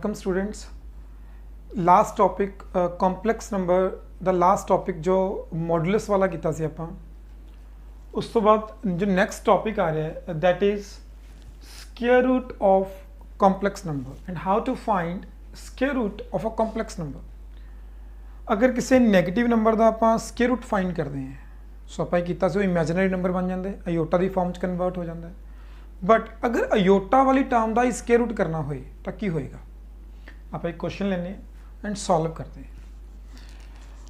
Welcome students. Last topic complex number the last topic जो modulus वाला ਕੀਤਾ ਸੀ ਆਪਾਂ ਉਸ ਤੋਂ ਬਾਅਦ जो नेक्स्ट टॉपिक आ रहा है that is square root of complex number and how to find square root of a complex number. अगर किसी नैगेटिव नंबर का आप स्क्वायर रूट फाइंड करते हैं सो आप किया सो इमेजिनरी नंबर बन जाते अयोटा की फॉर्म च कन्वर्ट हो जाता है। बट अगर अयोटा वाली टर्म का स्क्वायर रूट करना होए तो की होएगा। आप एक क्वेश्चन लेने एंड सॉल्व करते हैं।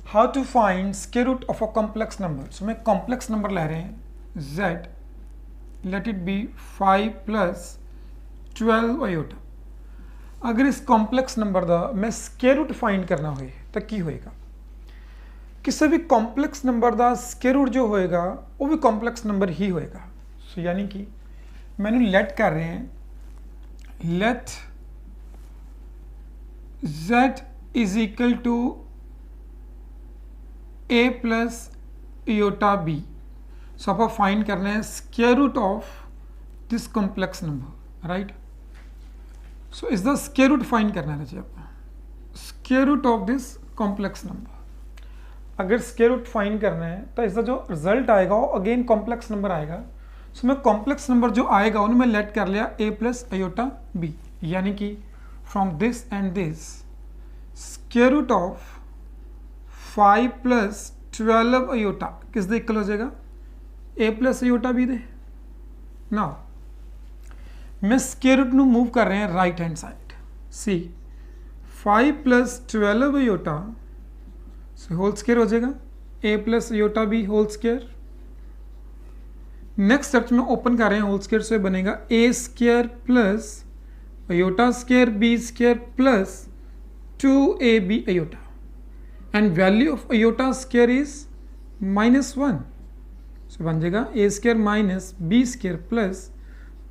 How to find square root of a complex number. So मैं कॉम्प्लेक्स नंबर ले रहे हैं z, let it be 5 + 12 iota. अगर इस कॉम्प्लेक्स नंबर का मैं स्क्वायर रूट फाइंड करना होए तो की होएगा। किसी भी कॉम्प्लेक्स नंबर का स्क्वायर रूट जो होएगा वो भी कॉम्प्लेक्स नंबर ही होएगा। सो यानी कि मैंने लेट कर रहे हैं let z is equal to a plus iota b। So आप फाइंड करना है square root of this complex number, right. So इसका स्क्वायर रूट फाइंड करना है जी आप square root of this complex number. अगर स्क्वायर रूट फाइंड करना है तो इसका जो रिजल्ट आएगा वो अगेन कॉम्प्लेक्स नंबर आएगा। सो मैं कॉम्प्लेक्स नंबर जो आएगा उन्हें मैं लेट कर लिया a प्लस अयोटा b, यानी कि from this and this square root of 5 + 12 iota किस दे इक्वल हो जाएगा a प्लस अयोटा b दे। नाउ मैं स्क्वायर रूट ਨੂੰ मूव कर रहे हैं right hand side. See 5 + 12 iota so whole square हो जाएगा a plus iota b whole square. Next step में ओपन कर रहे हैं होल स्क्वायर से बनेगा a square plus iota square b square plus 2ab iota and value of iota square is -1। So बन जाएगा a square minus b square plus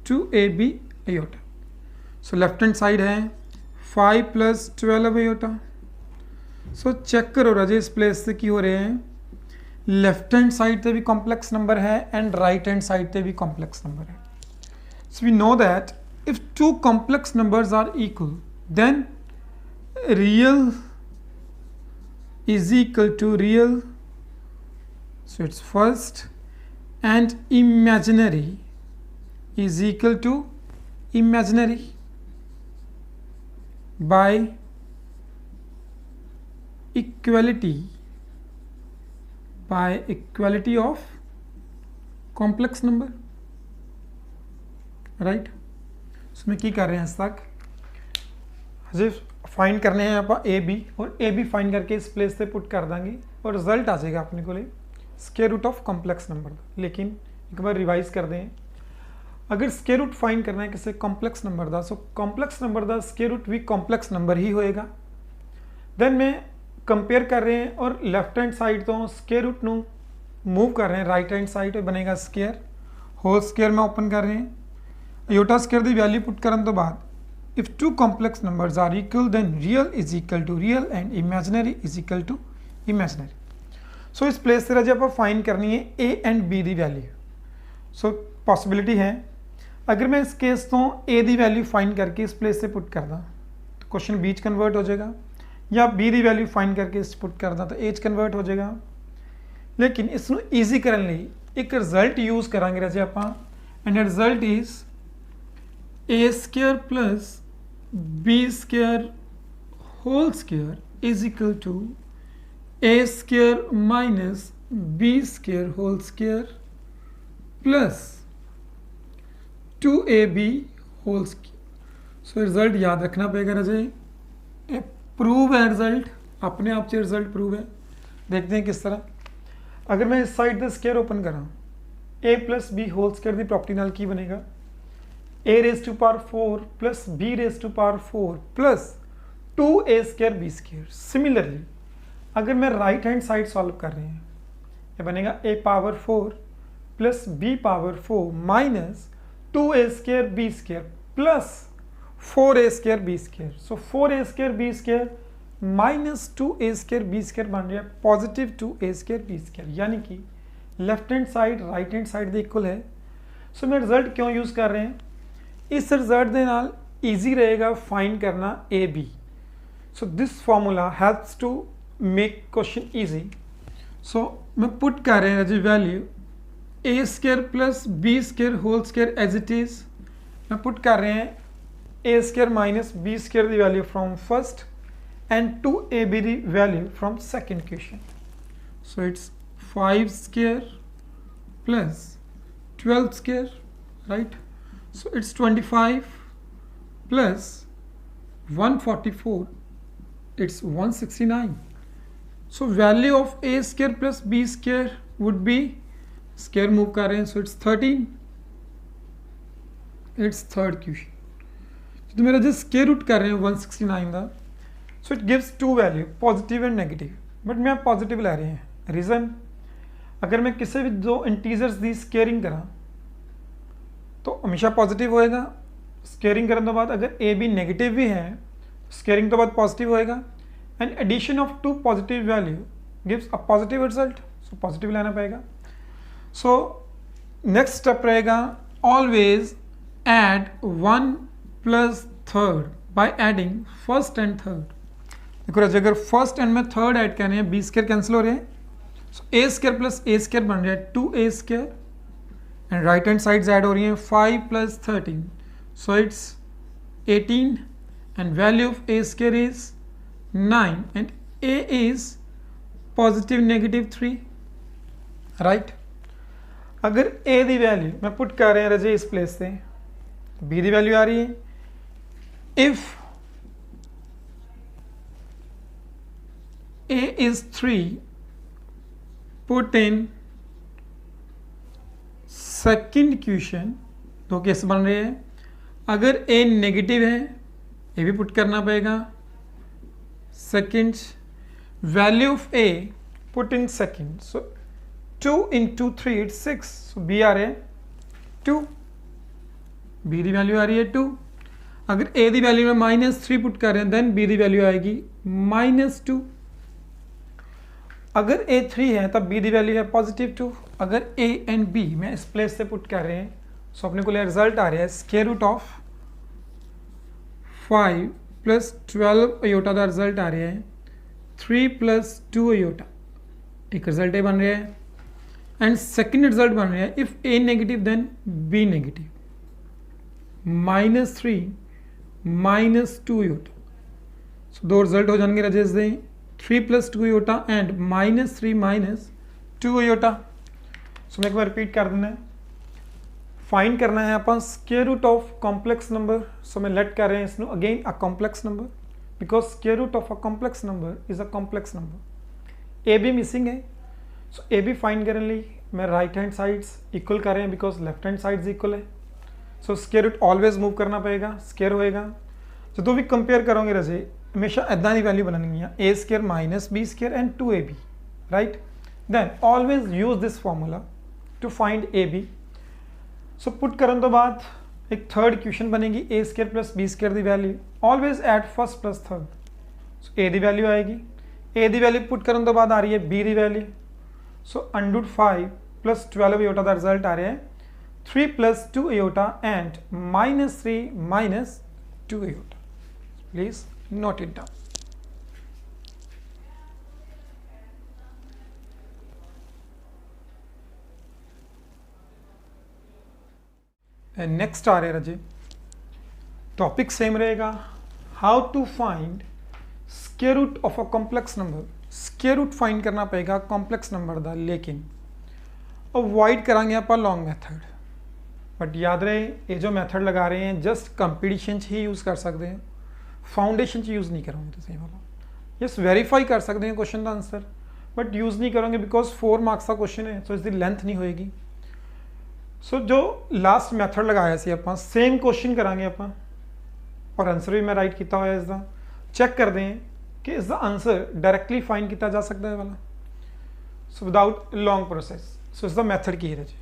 2ab iota. So left hand side है 5 + 12 iota. So check करो राजे इस place से की हो रहे हैं लेफ्ट हैंड साइड पे भी कॉम्प्लेक्स नंबर है एंड राइट हैंड साइड पे भी कॉम्प्लेक्स नंबर है। So we know that if two complex numbers are equal then real is equal to real, so it's first, and imaginary is equal to imaginary by equality of complex number, right। so मैं की कर रहे हैं इस तक हजे find करने हैं आप ए बी और ए बी फाइंड करके इस प्लेस पे पुट कर देंगे और रिजल्ट आ जाएगा अपने को square root of complex number का। लेकिन एक बार रिवाइज कर दें, अगर स्क्वायर रूट फाइंड करना है किसी कॉम्प्लेक्स नंबर का सो कॉम्प्लेक्स नंबर का स्क्वायर रूट भी कॉम्प्लेक्स नंबर ही होएगा। देन मैं कंपेयर कर रहे हैं और लैफ्ट हैंड साइड तो स्क्वायर रूट ਨੂੰ मूव कर रहे हैं राइट हैंड साइड बनेगा स्क्वायर होल स्क्वायर में ओपन कर रहे हैं अयोटा स्क्वायर की वैल्यू पुट करने तो बाद if two complex numbers are equal then real is equal to real and imaginary is equal to imaginary। so इस प्लेस से जब आप फाइंड करनी है a एंड b की वैल्यू। सो पॉसिबिलिटी है अगर मैं इस केस तो a की वैल्यू फाइंड करके इस प्लेस से पुट करदा तो क्वेश्चन b च कन्वर्ट हो जाएगा, या b की वैल्यू फाइंड करके इस पुट करदा तो a च कन्वर्ट हो जाएगा। लेकिन इसनू ईजी करने लिए एक रिजल्ट यूज़ करांगे राजे आपां and result is a square plus b square whole square is equal to a square minus b square whole square plus 2ab whole square. So result याद रखना पड़ेगा राजे, प्रूव है रिजल्ट अपने आप से रिजल्ट प्रूव है। देखते हैं किस तरह। अगर मैं इस साइड से स्क्वायर ओपन करा a plus b whole square की प्रॉपर्टी नाल की बनेगा a raised to power 4 plus b raised to power 4 plus 2a square b square. Similarly अगर मैं राइट हैंड साइड सॉल्व कर रहे हैं ये बनेगा a power 4 plus b power 4 minus 2a square b square plus 4a square b square. So 4a square b square minus 2a square b square बन रहा है positive 2a square b square, यानी कि left hand side right hand side के equal है। सो मैं result क्यों use कर रहे हैं इस रिजल्ट के नाल ईजी रहेगा फाइंड करना A B. So this formula helps to make question easy. So मैं पुट कर रहे हैं जी value A square plus B square whole square as it is. मैं पुट कर रहे हैं A square minus B square the value from first and 2ab the value from second question. So it's 5 square plus 12 square, right? So it's 25 plus 144, it's 169. So value of a square plus b square would be, square move कर रहे हैं, so it's 13. It's third question. तो मेरा जो square root कर रहे हैं 169 का, so it gives two value positive and negative, but मैं पॉजिटिव ले रहे हैं. रीज़न, अगर मैं किसी भी दो इंटीजर्स दी स्केयरिंग करा तो हमेशा पॉजिटिव होएगा. स्केयरिंग करने के बाद अगर ए बी नेगेटिव भी है स्केयरिंग तो बाद पॉजिटिव होएगा. And addition of two positive value gives a positive result, so positive लेना पड़ेगा. सो नेक्स्ट स्टेप रहेगा always add 1 plus third by adding first and third. देखो अगर फर्स्ट एंड में थर्ड ऐड करने हैं बी स्क्र कैंसिल हो रहे हैं, so A square plus A square बन रहा है 2a square and right hand sides add हो रही हैं 5 plus 13, so it's 18 and value of A square is 9 and a is positive negative 3, right. अगर a दी वैल्यू मैं put कर रहे हैं रजे इस प्लेस से, b दी वैल्यू आ रही है. If a is 3, put in second question. दो केस बन रहे हैं. अगर a नेगेटिव है ये भी पुट करना पड़ेगा. Second value of a put in second, so 2 into 3 it's 6, so b आ रहे हैं 2, b दी वैल्यू आ रही है 2. अगर a दी वैल्यू में -3 पुट कर रहे हैं देन b दी वैल्यू आएगी -2. अगर a 3 है तब b दी वैल्यू है पॉजिटिव 2. अगर a एंड b मैं इस प्लेस से पुट कर रहे हैं, सो अपने को रिजल्ट आ रहा है square root of 5 plus 12 iota का रिजल्ट आ रहा है 3 प्लस 2 अयोटा. एक रिजल्ट बन रहा है. एंड सेकंड रिजल्ट बन रहा है if a negative then b negative, -3 -2 iota. So दो रिजल्ट हो जाएंगे राजेश दें 3 plus 2 iota and -3 -2 iota. So मैं एक बार रिपीट कर देना है. फाइंड करना है अपन square root of complex number. So मैं लेट कर रहे हैं इसमें again a complex number because square root of a complex number is a complex number. A B missing है, सो ए बी फाइंड करने लिए मैं राइट हैंड साइड्स इक्वल कर रहे हैं because left hand sides equal है. So square root always move करना पड़ेगा, स्क्वायर होएगा. जो तो भी कंपेयर करोगे रजे हमेशा इदा की वैल्यू बनानी है A square minus B square and 2ab, right. Then always use this formula to find A B. So put करने तो बाद एक थर्ड क्वेश्चन बनेगी A square plus B square की value always at first plus third. So A की value आएगी, ए की value put करने तो बाद आ रही है बी की वैल्यू. सो √5 प्लस 12 अयोटा का रिजल्ट आ रहा है 3 plus 2 iota and -3 -2 iota. Please note it down. Next आ रहे रजे टॉपिक सेम रहेगा. How to find square root of a complex number. Square root find करना पड़ेगा कॉम्प्लेक्स नंबर का, लेकिन अवॉइड करांगे आप लॉन्ग मेथड. बट याद रहे ये जो मेथड लगा रहे हैं जस्ट कंपटीशन ही यूज़ कर सकते हैं, फाउंडेशन यूज़ नहीं करोगे तो सही वाला. यस वेरीफाई कर सकते हैं क्वेश्चन का आंसर बट यूज़ नहीं करोगे बिकॉज 4 मार्क्स का क्वेश्चन है, सो इसकी लेंथ नहीं होएगी. सो जो लास्ट मैथड लगाया सी आप सेम क्वेश्चन करांगे आप और आंसर भी मैं राइट किया हुआ इसका. चेक कर दें कि इसका आंसर डायरेक्टली फाइंड किया जा सकता है वाला, so without long process. So इसका मैथड की है जी.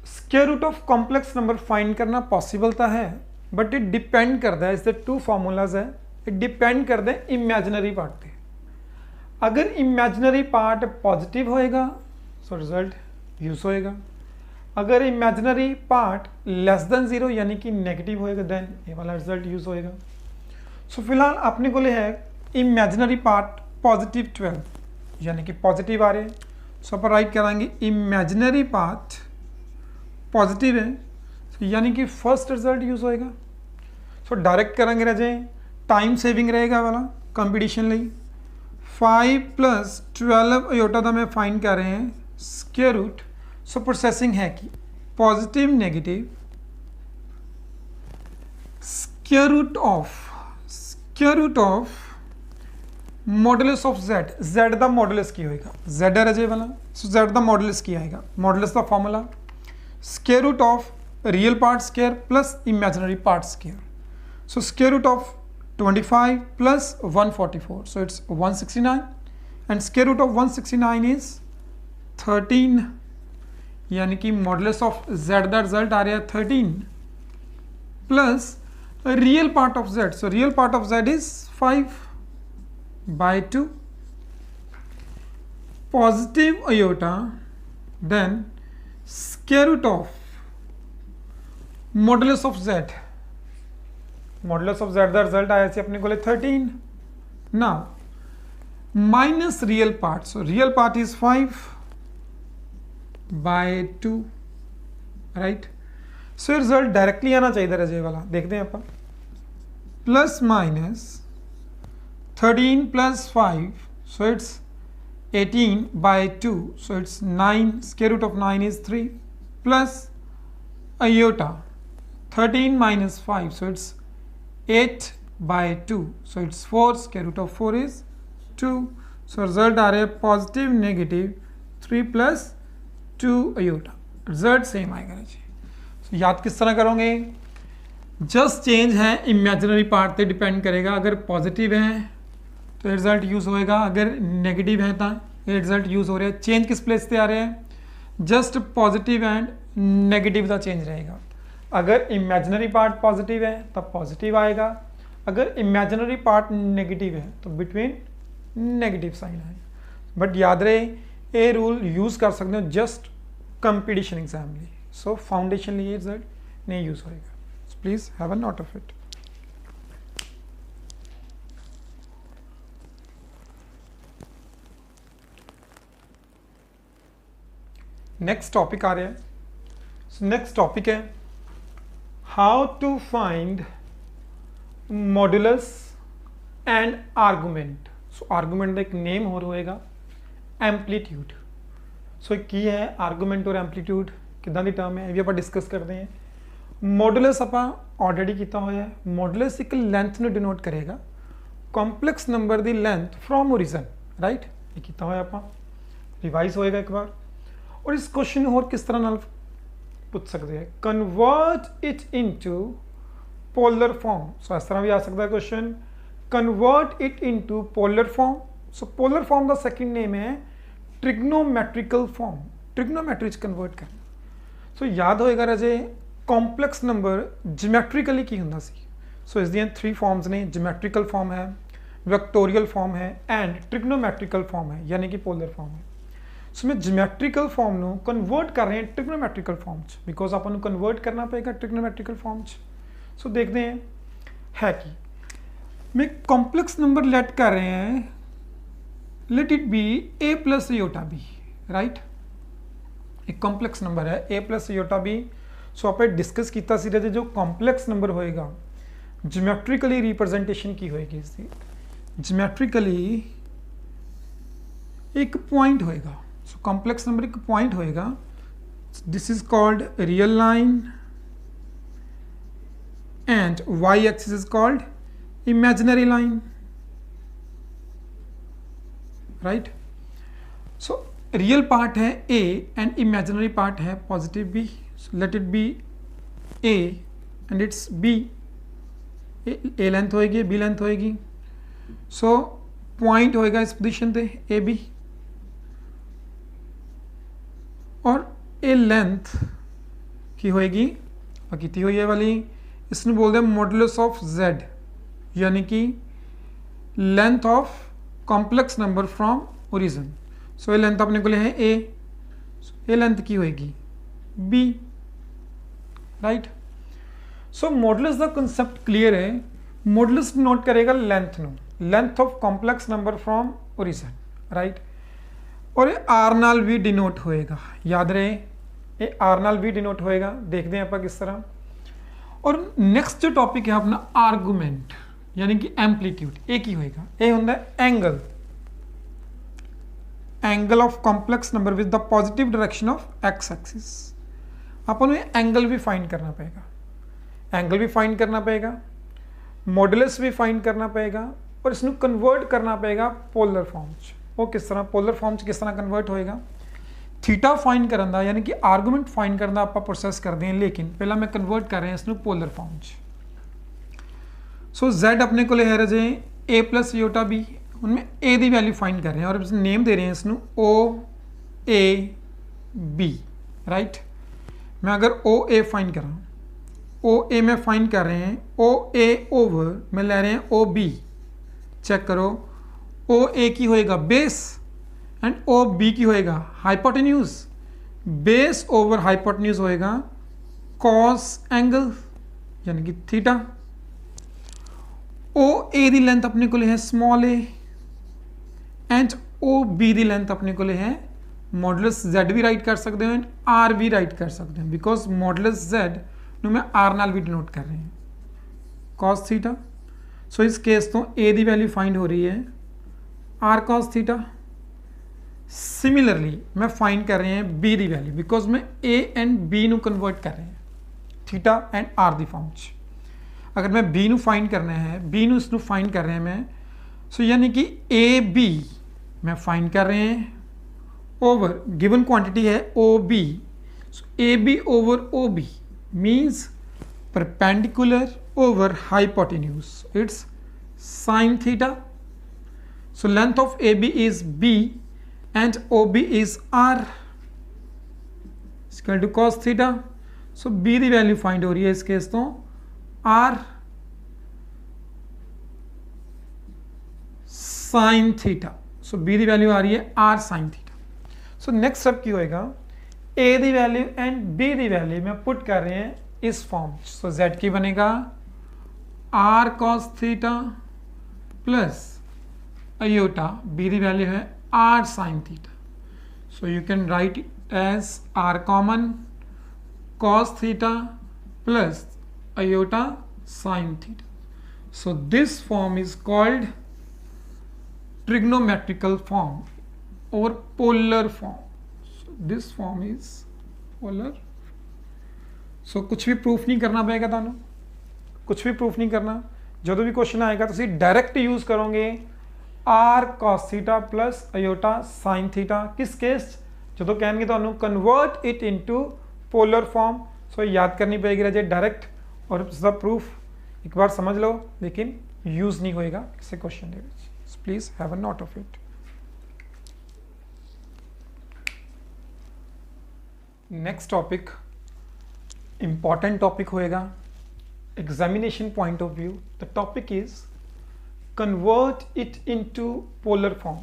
Square root of complex number find करना पॉसिबल तो है बट इट डिपेंड करता है, इसके 2 फार्मूलाज है. इट डिपेंड करता है इमेजिनरी पार्ट पे. अगर इमेजिनरी पार्ट पॉजिटिव होएगा सो रिजल्ट यूज होएगा. अगर इमेजिनरी पार्ट लेस देन 0 यानी कि नेगेटिव होएगा देन ये वाला रिजल्ट यूज होएगा। सो फिलहाल अपने को है इमेजिनरी पार्ट पॉजिटिव 12 यानी कि पॉजिटिव आ रहे हैं। सो अपन राइट कराएंगे इमेजिनरी पार्ट पॉजिटिव है यानी कि फर्स्ट रिजल्ट यूज होएगा। सो डायरेक्ट करेंगे रजे टाइम सेविंग रहेगा वाला कंपटीशन ਲਈ 5 + 12 आयोटा का मैं फाइंड कर रहे हैं स्क्वायर रूट। सो प्रोसेसिंग है कि positive negative square root of modulus of z का मॉडुलस की होएगा z है रजे वाला। सो z का मॉडुलस की आएगा मॉडुलस का formula square root of real part square plus imaginary part square. So square root of 25 plus 144 so it's 169 and square root of 169 is 13 यानी कि मॉडुलस ऑफ z का रिजल्ट आ रहा है 13 plus real part of z। So real part of z is 5/2 positive iota then square root of modulus of z। Modulus of z का result आया से अपने को 13 now minus real part. So real part is 5/2 right. So result directly आना चाहिए रजे वाला देखते हैं अपन plus minus 13 + 5 so it's 18/2 so it's 9 square root of 9 is 3 plus iota 13 - 5 so it's 8/2 so it's 4 square root of 4 is 2 so result आ रहा है positive negative 3 + 2 iota result same आएगा जी। so याद किस तरह करोगे जस्ट चेंज है इमेजिनरी पार्ट पे depend करेगा। अगर पॉजिटिव है तो रिजल्ट यूज होएगा अगर नेगेटिव है तो ये रिजल्ट यूज हो रहा है। चेंज किस प्लेस पे आ रहे हैं जस्ट पॉजिटिव एंड नेगेटिव का चेंज रहेगा। अगर इमेजिनरी पार्ट पॉजिटिव है तब पॉजिटिव आएगा अगर इमेजिनरी पार्ट नेगेटिव है तो बिटवीन नेगेटिव साइन है। बट याद रहे ये रूल यूज़ कर सकते हो जस्ट कंपटीशन एग्जाम लिए। सो फाउंडेशन लिए रिजल्ट नहीं यूज़ होएगा। So please have a note of it. Next topic आ रहा है। नेक्स्ट टॉपिक है how to find modulus and argument. So argument का एक नेम और होएगा एम्पलीट्यूड। सो की है आर्गूमेंट और एम्पलीट्यूड किदा दी टर्म है ये भी आप डिस्कस करते हैं। मॉडुलस आप ऑलरेडी किया हुआ है। मॉडुलस एक लेंथ में डिनोट करेगा complex number the length from origin right. ये किया हुआ आप रिवाइज होएगा एक बार। और इस क्वेश्चन और किस तरह नाल पूछ सकते हैं convert it into polar form. So इस तरह भी आ सकता है question convert it into polar form. So polar form का सेकंड नेम है ट्रिग्नोमेट्रिकल फॉर्म। ट्रिग्नोमेट्री कन्वर्ट करना। सो याद होएगा रजे कॉम्प्लेक्स नंबर ज्योमेट्रिकली की हुंदा सी। सो इस दी 3 फॉर्म्स ने ज्योमेट्रिकल फॉर्म है वेक्टोरियल फॉर्म है एंड ट्रिग्नोमेट्रिकल फॉर्म है यानी कि पोलर फॉर्म है। सो मैं ज्योमेट्रिकल फॉर्म ਨੂੰ कन्वर्ट कर रहे हैं ट्रिग्नोमेट्रिकल फॉर्म च बिकॉज अपन कन्वर्ट करना पड़ेगा ट्रिग्नोमेट्रिकल फॉर्म च। सो देखते हैं है कि मैं कॉम्प्लेक्स नंबर लेट कर रहे हैं let it be a + iota b right. एक कॉम्प्लेक्स नंबर है a + आयोटा b। सो आप डिस्कस किया सी जो कॉम्प्लेक्स नंबर होएगा ज्योमेट्रिकली रिप्रेजेंटेशन की होएगी इसकी ज्योमेट्रिकली एक पॉइंट होएगा। सो कॉम्प्लेक्स नंबर एक पॉइंट होएगा this is called real line and y axis is called imaginary line right. So real part है a एंड इमेजिनरी पार्ट है positive b। Let it be a and it's b। a length होएगी b length होएगी। So point होएगा इस position पे A B और ए length की होएगी कितनी हुई है वाली इसमें बोलते हैं मॉडुलस ऑफ z यानी कि length of complex number from origin. So ये लेंथ अपने को है ए लेंथ की होएगी B, राइट। सो मॉडुलस ਦਾ ਕਨਸੈਪਟ ਕਲੀਅਰ ਹੈ। मॉडुलस डिनोट करेगा लेंथ ਨੂੰ, length of complex number from origin, right. और ये आर नाल भी डिनोट होएगा, याद रहे ये आर नाल भी डिनोट होएगा। देखते हैं आप किस तरह। और नेक्स्ट जो टॉपिक है अपना आर्गूमेंट यानी कि एम्पलीट्यूड, ये की होएगा, ये होंगे angle, angle of complex number with the positive direction of x axis. Upon angle भी फाइंड करना पड़ेगा, एंगल भी फाइंड करना पड़ेगा, मॉडुलस भी फाइंड करना पड़ेगा और इसमें कन्वर्ट करना पड़ेगा पोलर फॉर्म च। वो किस तरह पोलर फॉर्म च किस तरह कन्वर्ट होएगा। थीटा फाइंड करन दा यानी कि आर्गूमेंट फाइंड करन दा आपां प्रोसैस करते हैं, लेकिन पहला मैं कन्वर्ट कर रहे हैं इसमें पोलर फॉर्म च। सो z अपने को है रजे a प्लस योटा बी, उनमें a की वैल्यू फाइंड कर रहे हैं और नेम दे रहे हैं इसमें o a b, राइट। मैं अगर o a फाइंड करा, ओ ए में फाइंड कर रहे हैं, ओ ए ओवर में ले रहे हैं ओ बी। चेक करो, ओ ए की होएगा बेस एंड ओ बी की होएगा हाइपोटेन्यूज। बेस ओवर हाइपोटेन्यूज होएगा कॉस एंगल यानी कि थीटा। ओ ए दी लेंथ अपने को है small a and O B दी लेंथ अपने को है मॉडुलस जेड भी राइट कर सकते हो एंड आर भी राइट कर सकते हैं, बिकॉज मॉडुलस जेड मैं आर नाल भी डिनोट कर रहे हैं कॉस थीटा। सो इस केस तो ए दी वैल्यू फाइंड हो रही है आर कॉस थीटा। सिमिलरली मैं फाइंड कर रहे हैं बी दी वैल्यू, बिकॉज मैं ए एंड बी नू कन्वर्ट कर रहे हैं थीटा एंड आर दी फॉर्म च। अगर मैं बी नू फाइंड करना है, बी नू इसनू फाइंड कर रहे हैं मैं, सो यानी कि ए बी मैं फाइंड कर रहे हैं ओवर गिवन क्वांटिटी है O B. So A B over O B means perpendicular over hypotenuse, it's sine theta. So length of AB is B and OB is R, is equal to cos theta. So B दी value find हो रही है इस case तो R sin theta. So B दी value आ रही है R sin theta. So next step की होएगा, ए दी वैल्यू एंड बी दी वैल्यू में पुट कर रहे हैं इस फॉर्म। सो जेड की बनेगा R cos theta plus iota, B दी वैल्यू है R sine theta. So you can write it as R common cos theta plus iota sine theta. So this form is called trigonometrical form और polar form. This form is polar. So कुछ भी proof नहीं करना पड़ेगा थानू, कुछ भी proof नहीं करना। जो भी क्वेश्चन आएगा तुसी डायरेक्ट यूज करोगे R cos theta plus iota sine theta. किस केस जो कहेंगे थानू convert it into polar form. So याद करनी पड़ेगी रजे डायरेक्ट, और इसका प्रूफ एक बार समझ लो लेकिन यूज नहीं होएगा किसी क्वेश्चन दे विच। Please have a note of it. Next topic important topic होएगा examination point of view. The topic is convert it into polar form.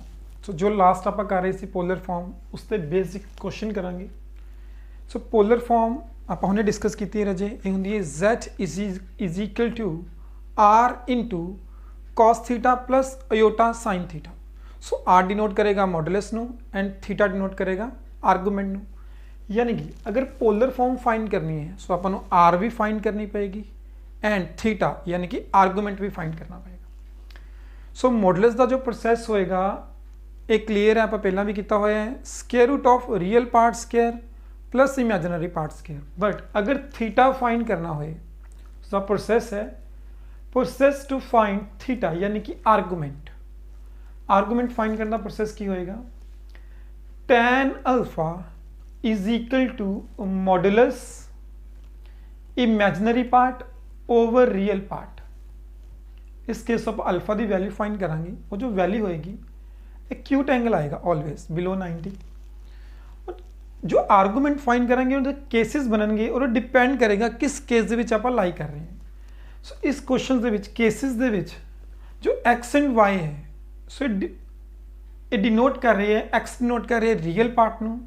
So जो लास्ट आप कर रहे थे पोलर फॉर्म उससे बेसिक क्वेश्चन करांगे। सो पोलर फॉर्म आप हमने डिस्कस की थी रजे, ये होंगी है z is equal to r into cos theta plus iota sine theta. So r denote करेगा मॉडुलस नू एंड थीटा डिनोट करेगा आर्गूमेंट नू। यानी कि अगर पोलर फॉर्म फाइंड करनी है सो अपन आर भी फाइंड करनी पड़ेगी एंड थीटा यानी कि आर्गूमेंट भी फाइंड करना पड़ेगा। सो मॉडुलस का जो प्रोसैस होएगा एक क्लीयर है, आप पहला भी किया हुआ है, square root of real part square plus imaginary part square. But अगर थीटा फाइंड करना हो उसका प्रोसेस है प्रोसेस टू फाइंड थीटा यानी कि आर्गूमेंट। आर्गूमेंट फाइंड करना प्रोसेस की होएगा tan alpha is equal to modulus imaginary part over real part. इस केस ऑफ अल्फा की वैल्यू फाइंड करांगे, वो जो वैल्यू होएगी एक्यूट एंगल आएगा ऑलवेज बिलो 90। जो आर्गूमेंट फाइंड करेंगे उनके केसेस बननगे और डिपेंड करेगा किस केस दे विच आप लाई कर रहे हैं। सो इस क्वेश्चन दे विच केसेस दे विच जो एक्स एंड वाई है सो ये डिनोट कर रहे हैं, एक्स डिनोट कर रहे हैं रियल पार्ट नू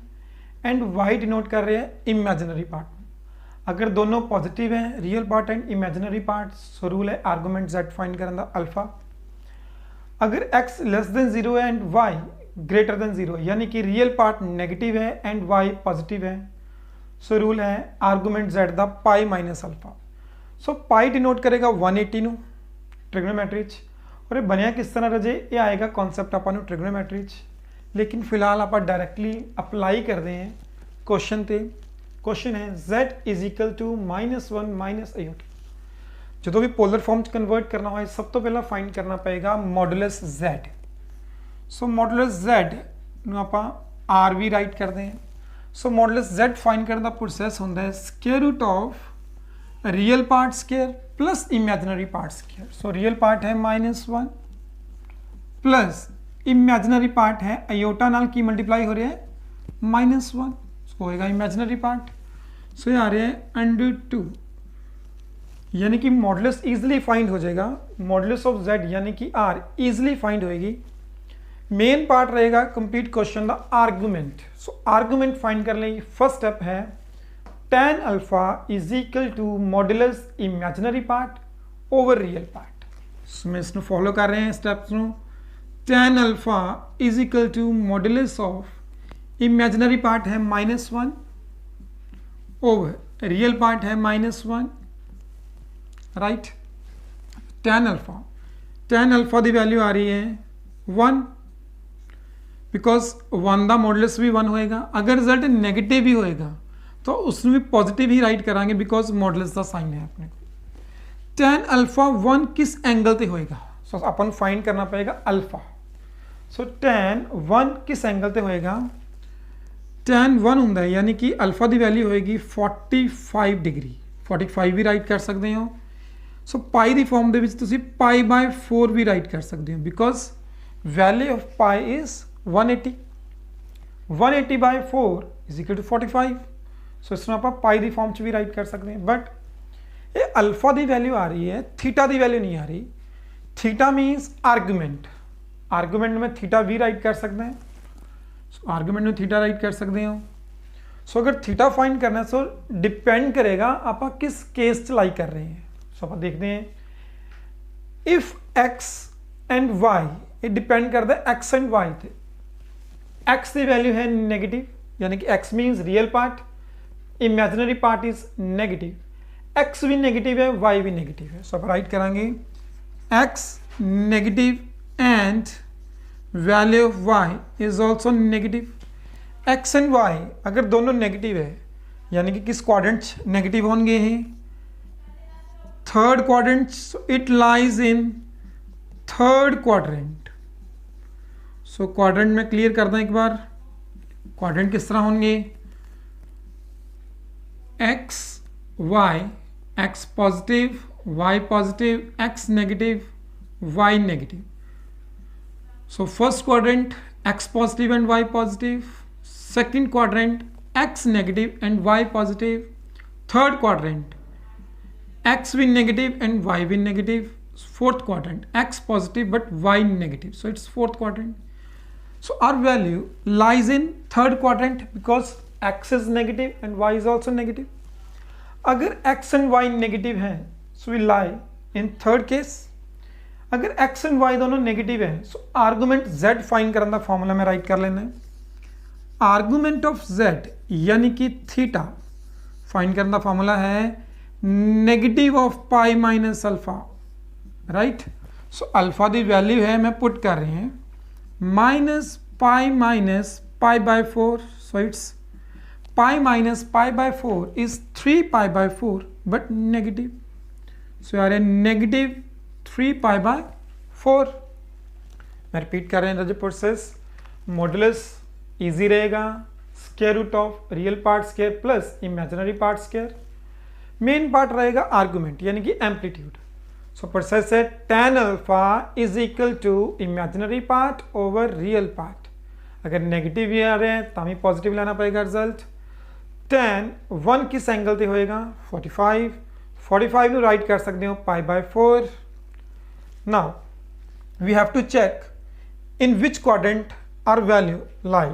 एंड वाई डिनोट कर रहे हैं इमेजिनरी पार्ट। अगर दोनों पॉजिटिव हैं, real part and imaginary part, so rule है आर्गूमेंट z फाइंड करन दा अल्फा। अगर x लेस देन 0 है एंड y ग्रेटर देन 0, यानी कि रियल पार्ट नेगेटिव है एंड y पॉजिटिव है, सो रूल है आर्गूमेंट z दा पाई माइनस अल्फा। सो पाई डिनोट करेगा 180 ਨੂੰ ट्रिग्नोमेट्री च, और ये बनया किस तरह रजे, ये आएगा कॉन्सैप्ट आपां नूं ट्रिग्नोमेट्री च, लेकिन फिलहाल आप डायरैक्टली अप्लाई करते हैं क्वेश्चन ते। क्वेश्चन है z is equal to -1 minus iota. जो भी पोलर फॉर्म च कन्वर्ट करना हो, सब तो पहला फाइंड करना पएगा मॉडुलस z। सो मॉडुलस z नूं आपां आर भी राइट करते हैं। सो मॉडुलस z फाइंड करने का प्रोसैस होंदा है square root of real part square plus imaginary part square. So real part है -1 प्लस इमेजिनरी पार्ट है आयोटा नाल की मल्टीप्लाई हो रहा है -1, सो होएगा इमेजिनरी पार्ट। सो ये आ रहा है √2, यानी कि मॉडुलस इजीली फाइंड हो जाएगा। मॉडुलस ऑफ z यानी कि r इजीली फाइंड होएगी। मेन पार्ट रहेगा कंप्लीट क्वेश्चन का आर्गूमेंट। सो आर्गूमेंट फाइंड कर लेंगे। फर्स्ट स्टेप है tan alpha is equal to modulus imaginary part over real part. So मैं इसको फॉलो कर रहे हैं स्टेप्स ਨੂੰ। tan alpha is equal to modulus of imaginary part है -1 ओवर रियल पार्ट है -1, राइट। tan अल्फा की वैल्यू आ रही है 1, बिकॉज 1 का मॉडुलस भी 1 होएगा। अगर रिजल्ट नेगेटिव भी होएगा तो उसमें भी पॉजिटिव ही राइट करांगे, बिकॉज मॉडुलस का साइन है अपने को। tan अल्फा 1 किस एंगल पे होएगा, सो अपन फाइंड करना पड़ेगा अल्फा। सो tan 1 किस एंगल पे होएगा, tan 1 होंदा है, यानी कि अल्फा की वैल्यू होएगी 45 डिग्री। 45 भी राइट कर सकते हो। सो पाई की फॉर्म के तुसी π/4 भी राइट कर सकते हो, because value of pi is 180। 180/4 is equal to 45। So इसमें आप पाई की फॉर्म भी राइट कर सकते हैं। बट ये अल्फा की वैल्यू आ रही है, थीटा की वैल्यू नहीं आ रही। थीटा मीन्स आर्गूमेंट, आर्गूमेंट में थीटा भी राइट कर सकते हैं। सो आर्गूमेंट में थीटा राइट कर सकते हो। सो अगर थीटा फाइंड करना है, सो डिपेंड करेगा आप किस केस च लाई कर रहे हैं। सो आप देखते हैं इफ x एंड y, ये डिपेंड करता है x एंड y थे। x की वैल्यू है नेगेटिव, यानी कि x means real part, imaginary part is negative. x भी नेगेटिव है, y भी नेगेटिव है। सो आप राइट करांगे x negative and value of y is also negative. x and y अगर दोनों नेगेटिव है, यानी कि किस क्वाड्रेंट नेगेटिव होंगे हैं, third quadrant. It lies in third quadrant. So quadrant में क्लियर करते हैं एक बार, क्वाड्रेंट किस तरह होंगे, x y, x positive y positive, x negative y negative. So first quadrant x positive and y positive, second quadrant x negative and y positive, third quadrant x भी negative and y भी negative, fourth quadrant x positive but y negative, so it's fourth quadrant. So our value lies in third quadrant because x is negative and y is also negative. अगर x and y negative हैं, so we lie in third case. अगर x and y दोनों negative हैं, so argument z find करने का formula में right कर लेना है। argument of z यानी कि थीटा फाइंड करने का फॉर्मूला है negative of pi minus alpha, right. So alpha की वैल्यू है, मैं पुट कर रहे हैं -π/4, so it's π-π/4 is 3π/4 but negative. So यार नेगेटिव 3π/4। मैं रिपीट कर रहे हैं जो प्रोसेस, मॉडुलस इजी रहेगा, square root of real part square plus imaginary part square. Main part रहेगा आर्गूमेंट यानी कि एम्पलीट्यूड। सो प्रोसेस है tan alpha is equal to imaginary part over real part. अगर नेगेटिव भी आ रहे हैं तो हमें पॉजिटिव लाना पड़ेगा रिजल्ट। tan 1 किस एंगल पे होएगा, 45 ਨੂੰ राइट कर सकते हो π/4। Now we have to check in which quadrant our value lie.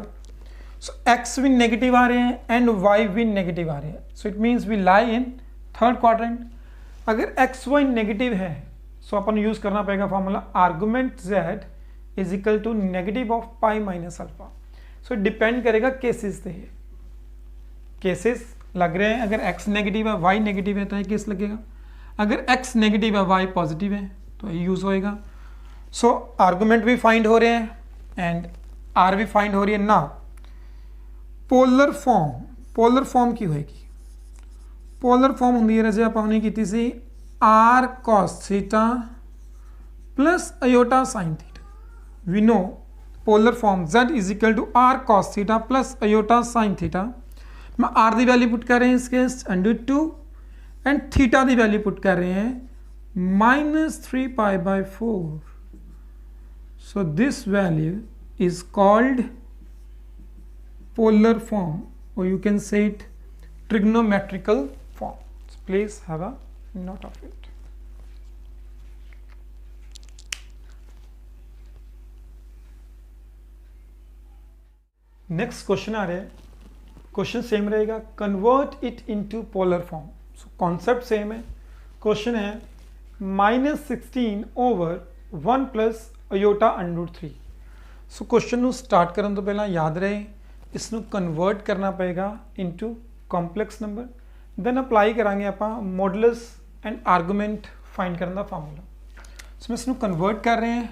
So X भी नेगेटिव आ रहे हैं एंड वाई भी नेगेटिव आ रहे हैं, so it means we lie in third quadrant. अगर एक्स वाई नेगेटिव है सो अपन यूज करना पड़ेगा formula argument z is equal to negative of pi minus alpha. So depend करेगा केसेस पे, केसेस लग रहे हैं, अगर x नेगेटिव है y नेगेटिव है तो ये केस लगेगा, अगर x नेगेटिव है y पॉजिटिव है तो ये यूज होएगा। सो आर्गुमेंट भी फाइंड हो रहे हैं एंड r भी फाइंड हो रही है ना। पोलर फॉर्म की होएगी, पोलर फॉर्म होंगी है रजे आपने की सी r cos theta plus iota sine theta. We know polar form z is equal to r cos theta plus iota sine theta. मैं r की वैल्यू पुट कर रहे हैं इस केस √2 एंड थीटा की वैल्यू पुट कर रहे हैं -3 pi by 4। So this value is called polar form, or you can say it trigonometrical form. So please have a note of it. Next question आ रहा है, क्वेश्चन सेम रहेगा, convert it into polar form. So concept same है। Question है -16 over 1 plus iota √3। So question ਨੂੰ start करने तो पहला याद रहे इसनों कन्वर्ट करना पड़ेगा into complex number, then apply करांगे आप मॉडुलस एंड आर्गूमेंट फाइंड करने का फार्मूला। सो इसनों कन्वर्ट कर रहे हैं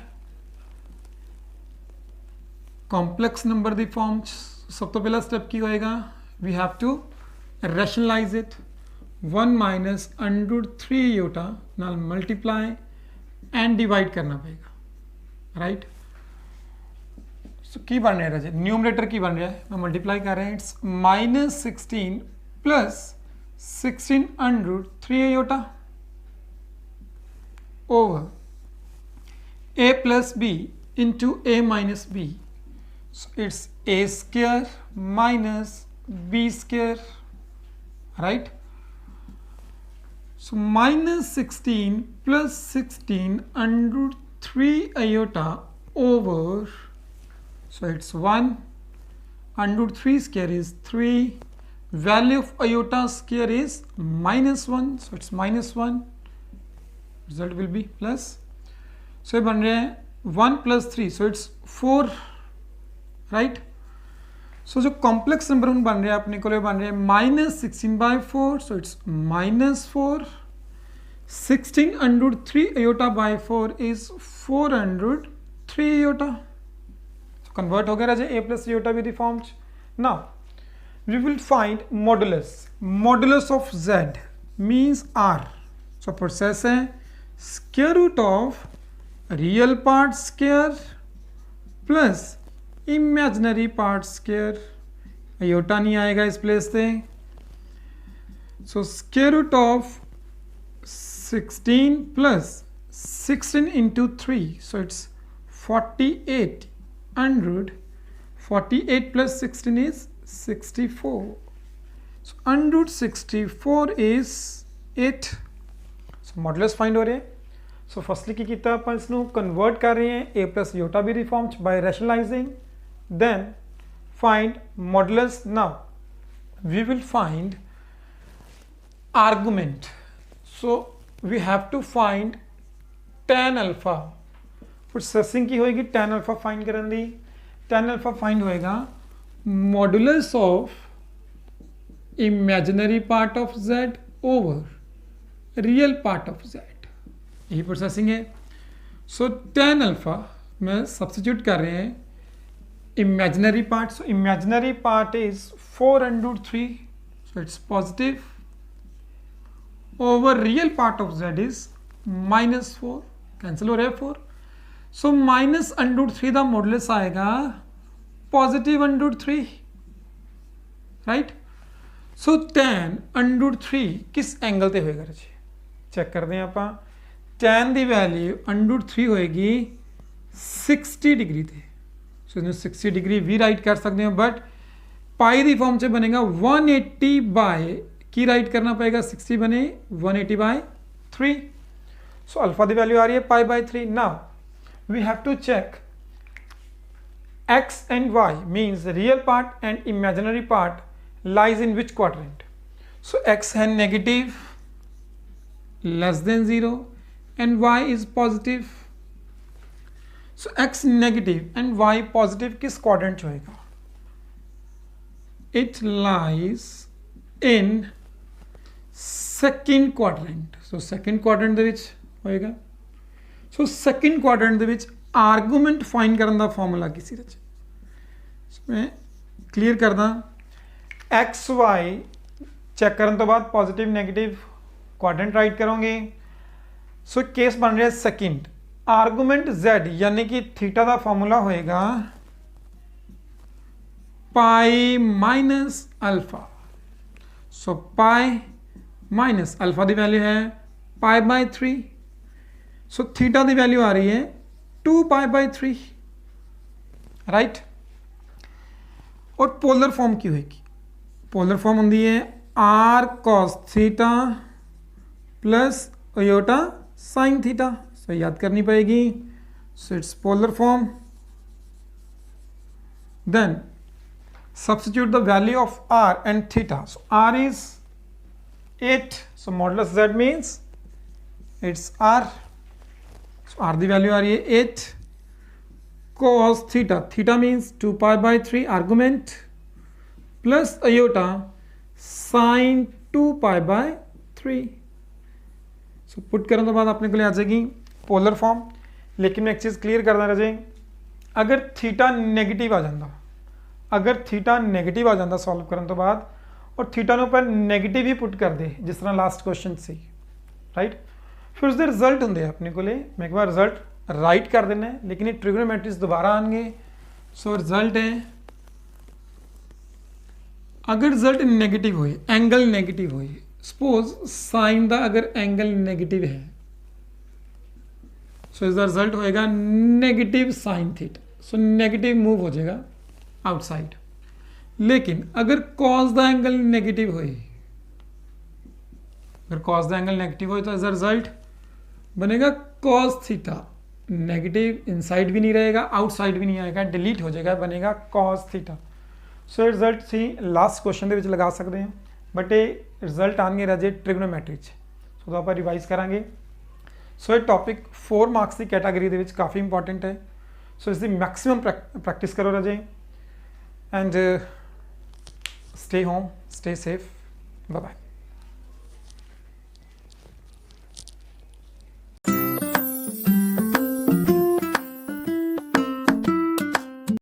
कॉम्प्लेक्स नंबर की फॉर्म। सब तो पहला स्टेप की होएगा, we have to rationalize it. 1 minus √3 iota नाल मल्टीप्लाई एंड डिवाइड करना पड़ेगा, राइट। सो की बन रहा है, न्यूमरेटर की बन रहा है, मैं मल्टीप्लाई कर रहे हैं, it's -16 plus 16 √3 aorta over a plus b into a minus b। So it's a square minus b square, right. So -16 plus 16 √3 aorta over, so it's 1 √3 square is 3, value of iota square is -1, so it's -1, result will be plus। so ये बन रहे हैं 1 + 3, so it's 4, right। so जो complex number बन रहे हैं अपने को बन रहे हैं -16/4, so it's -4, 16 √3 iota by 4 is 4 √3 iota. Convert हो गया राजे, a प्लस अयोटा भी reformed. Now we will find modulus of z means r। So process है square root of real part square plus imaginary part square. Iota नहीं आएगा इस place से। So square root of 16 plus 16 into 3, so it's 48 100, 48 plus 16 is 64. So 164 is 8. So modulus find हो रहे हैं। So firstly की किया अपन इसनों कन्वर्ट कर रहे हैं, a प्लस अयोटा भी reformed by rationalizing, then find modulus. Now we will find argument. So we have to find tan alpha. Processing की होएगी tan अल्फा फाइंड करने दी। tan अल्फा फाइंड होएगा modulus of imaginary part of z over real part of z, यही processing है। So tan alpha में substitute कर रहे हैं imaginary part. So imaginary part is 4 √3, so it's positive, over real part of z is -4, cancel हो रहा है 4। सो -√3 का मॉडुलस आएगा पॉजिटिव √3, राइट। सो tan √3 किस एंगल ते होएगा जी, चेक करते हैं आप। tan की वैल्यू √3 होएगी 60 डिग्री ते। सो 60 डिग्री भी राइट कर सकते हैं, बट पाई की फॉर्म से बनेगा 180 बाय की राइट करना पड़ेगा, 60 बने 180/3। सो अल्फा की वैल्यू आ रही है पाई/3। Now we have to check x and y means real part and imaginary part lies in which quadrant? So x है negative less than 0 and y is positive. So x negative and y positive किस quadrant होएगा? It lies in second quadrant. So second quadrant ਦੇ ਵਿੱਚ ਹੋਏਗਾ. So second quadrant ਦੇ ਵਿੱਚ argument find ਕਰਨ ਦਾ formula ਕੀ ਸੀ ਰਚ? So मैं clear करदा x y चेक करने तो बाद पॉजिटिव नेगेटिव क्वाड्रेंट राइट करोगे. सो केस बन रहा है सेकंड. आर्गूमेंट z यानी कि थीटा का फॉर्मूला होएगा pi minus alpha. So pi minus alpha की वैल्यू है पाई बाय 3. सो थीटा की वैल्यू आ रही है 2 पाई बाय 3 राइट. और पोलर फॉर्म की होएगी? पोलर फॉर्म होंगी है are cos theta plus iota sine theta. So याद करनी पड़ेगी. So it's polar form. Then substitute the value of r and theta. So r is 8. So modulus z means it's r. So r the value आ रही है 8 cos theta. Theta means 2 pi by 3 argument plus iota sin 2 pi by 3. So put करने तो बाद अपने को आ जाएगी polar form. लेकिन मैं एक चीज़ क्लियर करना रह जाए, अगर थीटा नेगेटिव आ जाता, अगर थीटा नेगेटिव आ जाता सॉल्व करने तो बाद और थीटा ने ऊपर नेगेटिव ही पुट कर दे जिस तरह लास्ट क्वेश्चन से राइट, फिर उसके रिजल्ट होंगे अपने को. मैं एक बार रिजल्ट राइट कर देना है लेकिन ये ट्रिग्नोमेट्रीज दोबारा आएंगे. सो रिजल्ट है अगर रिजल्ट नेगेटिव होए, एंगल नेगेटिव होए, सपोज साइन का अगर एंगल नेगेटिव है, सो इसका रिजल्ट होएगा negative sign theta. So negative move हो जाएगा आउटसाइड. लेकिन अगर कॉस द एंगल नेगेटिव होए, अगर कॉस द एंगल नेगेटिव होए तो इसका रिजल्ट बनेगा कॉस थीटा. नेगेटिव इनसाइड भी नहीं रहेगा, आउटसाइड भी नहीं आएगा, डिलीट हो जाएगा, बनेगा कॉस थीटा. सो रिजल्ट सी लास्ट क्वेश्चन के लगा सकते हैं, बट ये रिजल्ट आएंगे राजे ट्रिग्नोमेट्री. सो तो आप रिवाइज करांगे. सो ये टॉपिक 4 मार्क्स की कैटागरी के काफ़ी इंपॉर्टेंट है. सो इसकी मैक्सिमम प्रैक्टिस करो राजे and stay home, stay safe. Bye bye.